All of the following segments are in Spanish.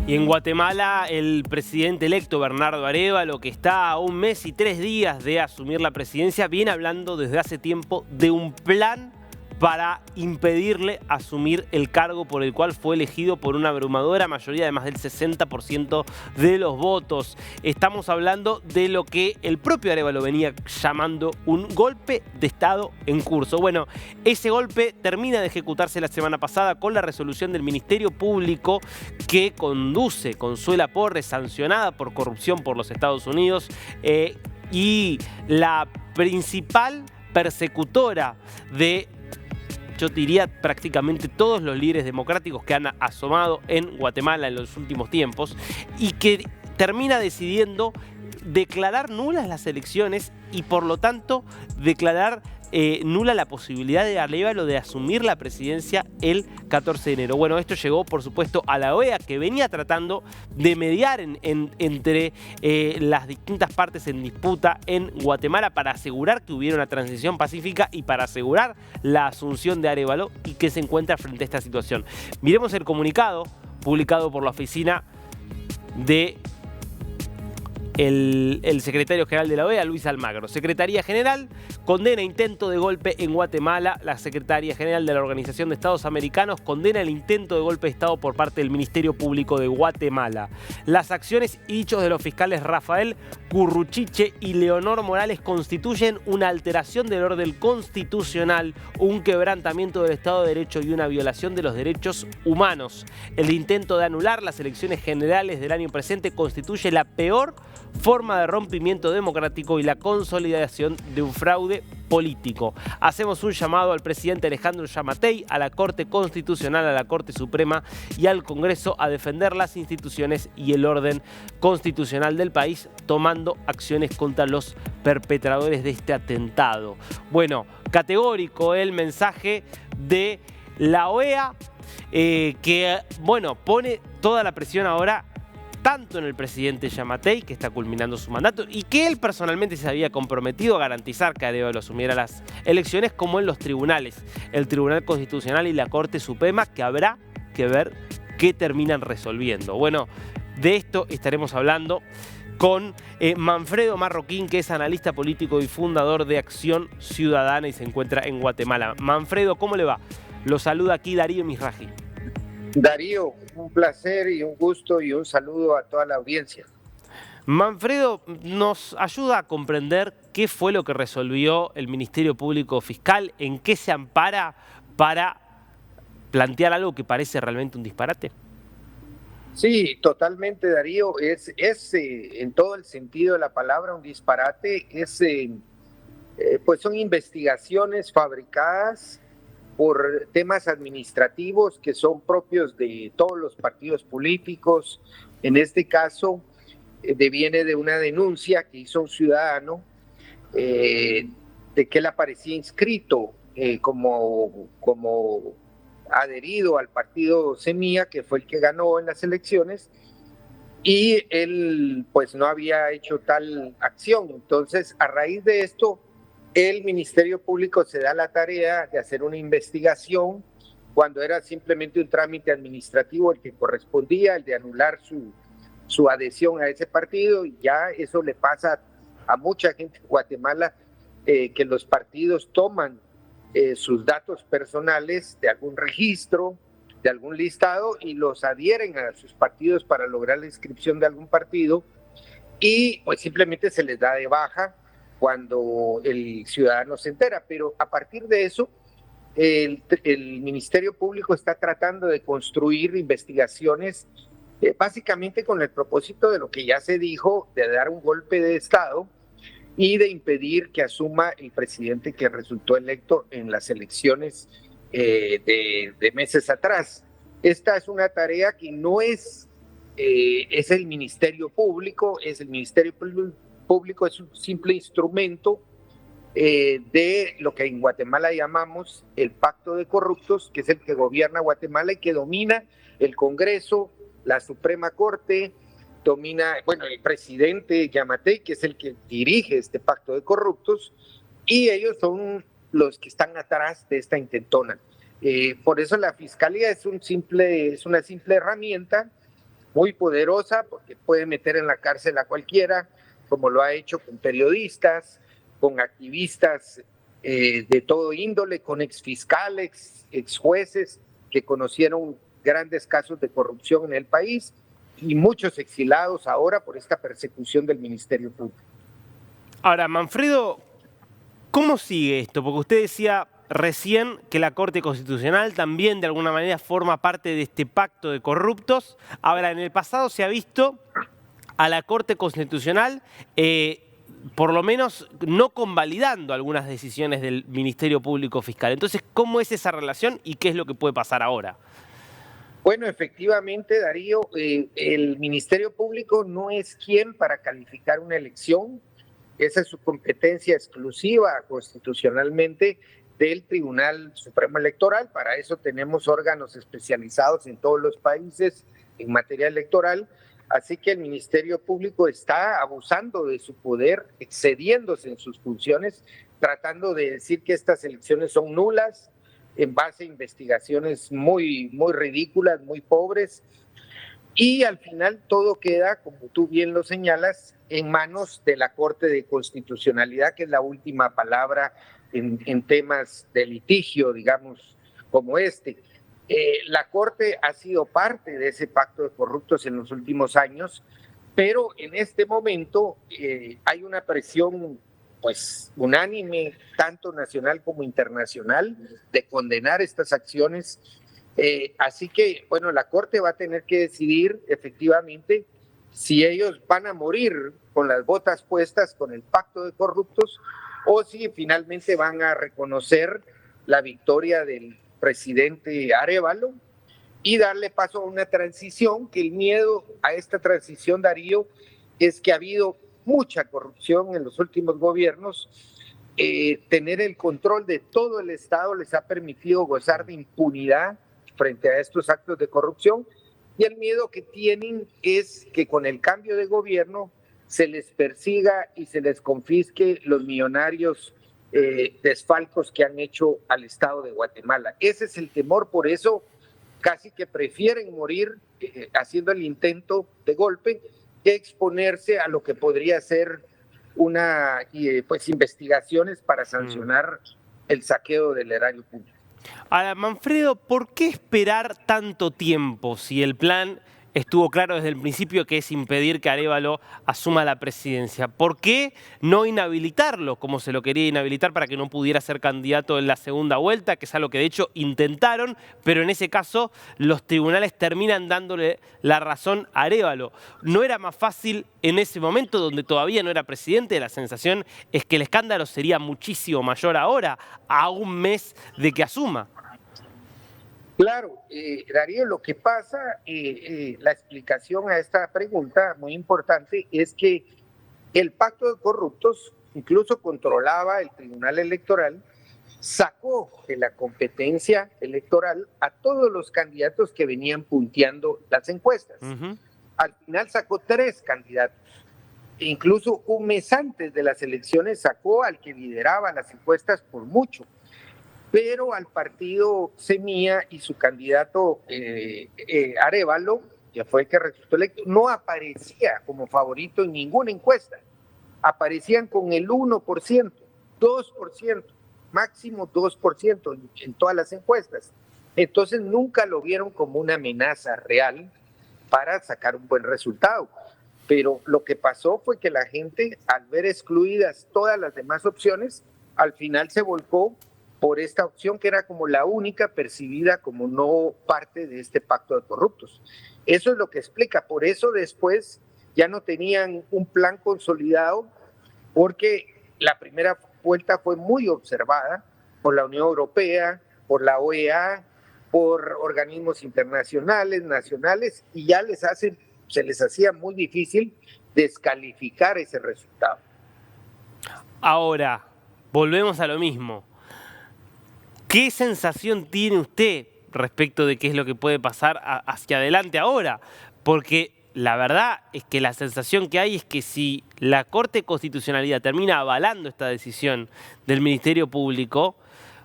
Y en Guatemala, el presidente electo Bernardo Arévalo, que está a 1 mes y 3 días de asumir la presidencia, viene hablando desde hace tiempo de un plan para impedirle asumir el cargo por el cual fue elegido por una abrumadora mayoría de más del 60% de los votos. Estamos hablando de lo que el propio Arévalo venía llamando un golpe de Estado en curso. Bueno, ese golpe termina de ejecutarse la semana pasada con la resolución del Ministerio Público que conduce Consuela Porres, sancionada por corrupción por los Estados Unidos, y la principal persecutora de, yo diría, prácticamente todos los líderes democráticos que han asomado en Guatemala en los últimos tiempos, y que termina decidiendo declarar nulas las elecciones y por lo tanto declarar nula la posibilidad de Arévalo de asumir la presidencia el 14 de enero. Bueno, esto llegó por supuesto a la OEA, que venía tratando de mediar entre las distintas partes en disputa en Guatemala para asegurar que hubiera una transición pacífica y para asegurar la asunción de Arévalo, y que se encuentra frente a esta situación. Miremos el comunicado publicado por la oficina de el secretario general de la OEA, Luis Almagro. Secretaría General condena intento de golpe en Guatemala. La Secretaría General de la Organización de Estados Americanos condena el intento de golpe de Estado por parte del Ministerio Público de Guatemala. Las acciones y dichos de los fiscales Rafael Curruchiche y Leonor Morales constituyen una alteración del orden constitucional, un quebrantamiento del Estado de Derecho y una violación de los derechos humanos. El intento de anular las elecciones generales del año presente constituye la peor forma de rompimiento democrático y la consolidación de un fraude político. Hacemos un llamado al presidente Alejandro Yamatei, a la Corte Constitucional, a la Corte Suprema y al Congreso a defender las instituciones y el orden constitucional del país, tomando acciones contra los perpetradores de este atentado. Bueno, categórico el mensaje de la OEA, que, bueno, pone toda la presión ahora tanto en el presidente Yamatei, que está culminando su mandato y que él personalmente se había comprometido a garantizar que Arévalo asumiera las elecciones, como en los tribunales, el Tribunal Constitucional y la Corte Suprema, que habrá que ver qué terminan resolviendo. Bueno, de esto estaremos hablando con Manfredo Marroquín, que es analista político y fundador de Acción Ciudadana y se encuentra en Guatemala. Manfredo, ¿cómo le va? Lo saluda aquí Darío Misraji. Darío, un placer y un gusto y un saludo a toda la audiencia. Manfredo, ¿nos ayuda a comprender qué fue lo que resolvió el Ministerio Público Fiscal? ¿En qué se ampara para plantear algo que parece realmente un disparate? Sí, totalmente, Darío. Es en todo el sentido de la palabra un disparate. Pues son investigaciones fabricadas por temas administrativos que son propios de todos los partidos políticos. En este caso, deviene de una denuncia que hizo un ciudadano de que él aparecía inscrito como adherido al partido Semilla, que fue el que ganó en las elecciones, y él pues no había hecho tal acción. Entonces, a raíz de esto, el Ministerio Público se da la tarea de hacer una investigación cuando era simplemente un trámite administrativo el que correspondía, el de anular su adhesión a ese partido. Y ya eso le pasa a mucha gente en Guatemala, que los partidos toman sus datos personales de algún registro, de algún listado, y los adhieren a sus partidos para lograr la inscripción de algún partido, y pues simplemente se les da de baja cuando el ciudadano se entera. Pero a partir de eso, el Ministerio Público está tratando de construir investigaciones básicamente con el propósito de lo que ya se dijo, de dar un golpe de Estado y de impedir que asuma el presidente que resultó electo en las elecciones de meses atrás. Esta es una tarea que no es el Ministerio Público, es el Ministerio Público es un simple instrumento de lo que en Guatemala llamamos el Pacto de Corruptos, que es el que gobierna Guatemala y que domina el Congreso, la Suprema Corte, domina, bueno, el presidente Yamatei, que es el que dirige este Pacto de Corruptos, y ellos son los que están atrás de esta intentona. Por eso la Fiscalía es una simple herramienta muy poderosa porque puede meter en la cárcel a cualquiera, como lo ha hecho con periodistas, con activistas de todo índole, con exfiscales, exjueces que conocieron grandes casos de corrupción en el país y muchos exilados ahora por esta persecución del Ministerio Público. Ahora, Manfredo, ¿cómo sigue esto? Porque usted decía recién que la Corte Constitucional también de alguna manera forma parte de este pacto de corruptos. Ahora, en el pasado se ha visto a la Corte Constitucional por lo menos no convalidando algunas decisiones del Ministerio Público Fiscal. Entonces, ¿cómo es esa relación y qué es lo que puede pasar ahora? Bueno, efectivamente, Darío, el Ministerio Público no es quien para calificar una elección. Esa es su competencia exclusiva constitucionalmente del Tribunal Supremo Electoral. Para eso tenemos órganos especializados en todos los países en materia electoral. Así que el Ministerio Público está abusando de su poder, excediéndose en sus funciones, tratando de decir que estas elecciones son nulas en base a investigaciones muy ridículas, muy pobres. Y al final todo queda, como tú bien lo señalas, en manos de la Corte de Constitucionalidad, que es la última palabra en temas de litigio, digamos, como este. La Corte ha sido parte de ese pacto de corruptos en los últimos años, pero en este momento hay una presión pues unánime, tanto nacional como internacional, de condenar estas acciones. Así que, bueno, la Corte va a tener que decidir efectivamente si ellos van a morir con las botas puestas con el pacto de corruptos o si finalmente van a reconocer la victoria del presidente Arévalo y darle paso a una transición, que el miedo a esta transición, Darío, es que ha habido mucha corrupción en los últimos gobiernos. Tener el control de todo el Estado les ha permitido gozar de impunidad frente a estos actos de corrupción, y el miedo que tienen es que con el cambio de gobierno se les persiga y se les confisque los millonarios desfalcos que han hecho al Estado de Guatemala. Ese es el temor, por eso casi que prefieren morir haciendo el intento de golpe que exponerse a lo que podría ser una pues investigaciones para sancionar el saqueo del erario público. Ahora, Manfredo, ¿por qué esperar tanto tiempo si el plan estuvo claro desde el principio, que es impedir que Arévalo asuma la presidencia? ¿Por qué no inhabilitarlo como se lo quería inhabilitar para que no pudiera ser candidato en la segunda vuelta, que es algo que de hecho intentaron, pero en ese caso los tribunales terminan dándole la razón a Arévalo? ¿No era más fácil en ese momento, donde todavía no era presidente? La sensación es que el escándalo sería muchísimo mayor ahora, a un mes de que asuma. Claro, Darío, lo que pasa, la explicación a esta pregunta muy importante es que el pacto de corruptos incluso controlaba el Tribunal Electoral, sacó de la competencia electoral a todos los candidatos que venían punteando las encuestas. Al final sacó 3 candidatos. Incluso un mes antes de las elecciones sacó al que lideraba las encuestas por mucho. Pero al partido Semilla y su candidato Arévalo, que fue el que resultó electo, no aparecía como favorito en ninguna encuesta. Aparecían con el 1%, 2%, máximo 2% en todas las encuestas. Entonces nunca lo vieron como una amenaza real para sacar un buen resultado. Pero lo que pasó fue que la gente, al ver excluidas todas las demás opciones, al final se volcó por esta opción que era como la única percibida como no parte de este pacto de corruptos. Eso es lo que explica. Por eso después ya no tenían un plan consolidado, porque la primera vuelta fue muy observada por la Unión Europea, por la OEA, por organismos internacionales, nacionales, y ya se les hacía muy difícil descalificar ese resultado. Ahora, volvemos a lo mismo. ¿Qué sensación tiene usted respecto de qué es lo que puede pasar hacia adelante ahora? Porque la verdad es que la sensación que hay es que si la Corte de Constitucionalidad termina avalando esta decisión del Ministerio Público,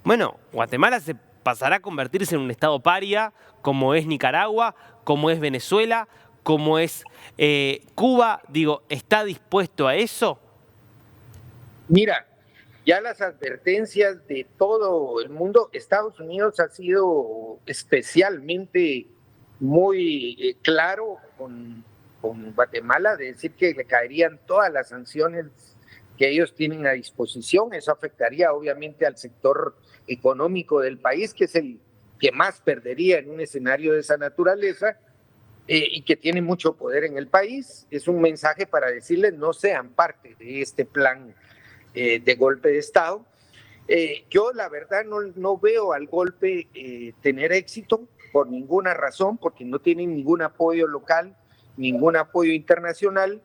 bueno, Guatemala se pasará a convertirse en un estado paria, como es Nicaragua, como es Venezuela, como es Cuba, digo, ¿está dispuesto a eso? Mira, ya las advertencias de todo el mundo, Estados Unidos ha sido especialmente muy claro con Guatemala, de decir que le caerían todas las sanciones que ellos tienen a disposición. Eso afectaría obviamente al sector económico del país, que es el que más perdería en un escenario de esa naturaleza, y que tiene mucho poder en el país. Es un mensaje para decirles no sean parte de este plan de golpe de Estado. Yo la verdad no veo al golpe tener éxito por ninguna razón, porque no tienen ningún apoyo local, ningún apoyo internacional,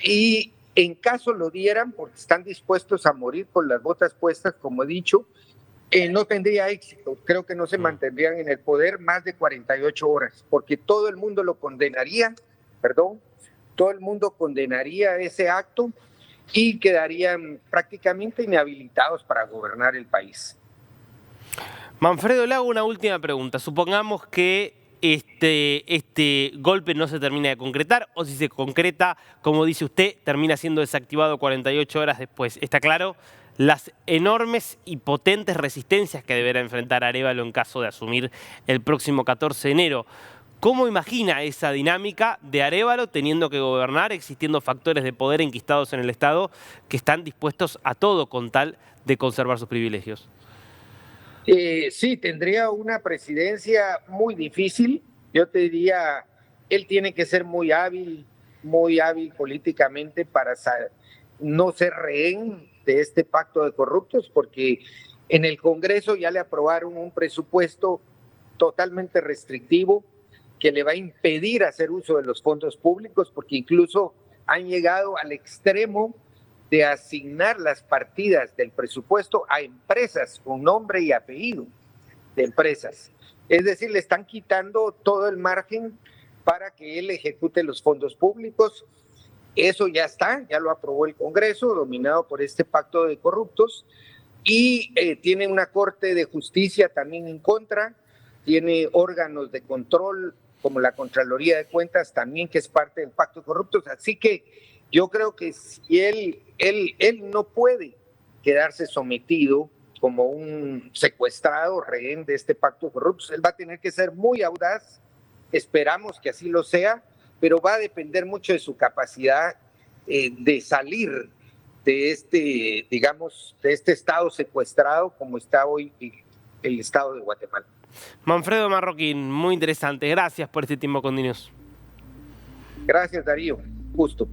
y en caso lo dieran, porque están dispuestos a morir con las botas puestas, como he dicho, no tendría éxito. Creo que no se mantendrían en el poder más de 48 horas, porque todo el mundo lo condenaría, todo el mundo condenaría ese acto y quedarían prácticamente inhabilitados para gobernar el país. Manfredo, le hago una última pregunta. Supongamos que este golpe no se termina de concretar, o si se concreta, como dice usted, termina siendo desactivado 48 horas después. Está claro las enormes y potentes resistencias que deberá enfrentar Arévalo en caso de asumir el próximo 14 de enero. ¿Cómo imagina esa dinámica de Arévalo teniendo que gobernar, existiendo factores de poder enquistados en el Estado que están dispuestos a todo con tal de conservar sus privilegios? Sí, tendría una presidencia muy difícil. Yo te diría, él tiene que ser muy hábil políticamente para no ser rehén de este pacto de corruptos, porque en el Congreso ya le aprobaron un presupuesto totalmente restrictivo que le va a impedir hacer uso de los fondos públicos, porque incluso han llegado al extremo de asignar las partidas del presupuesto a empresas con nombre y apellido de empresas. Es decir, le están quitando todo el margen para que él ejecute los fondos públicos. Eso ya está, ya lo aprobó el Congreso, dominado por este pacto de corruptos, y tiene una Corte de Justicia también en contra, tiene órganos de control como la Contraloría de Cuentas también, que es parte del pacto de corruptos. Así que yo creo que si él no puede quedarse sometido como un secuestrado, rehén de este pacto de corruptos. Él va a tener que ser muy audaz, esperamos que así lo sea, pero va a depender mucho de su capacidad de salir de este, digamos, de este estado secuestrado como está hoy el estado de Guatemala. Manfredo Marroquín, muy interesante. Gracias por este tiempo con DNews. Gracias, Darío. Justo.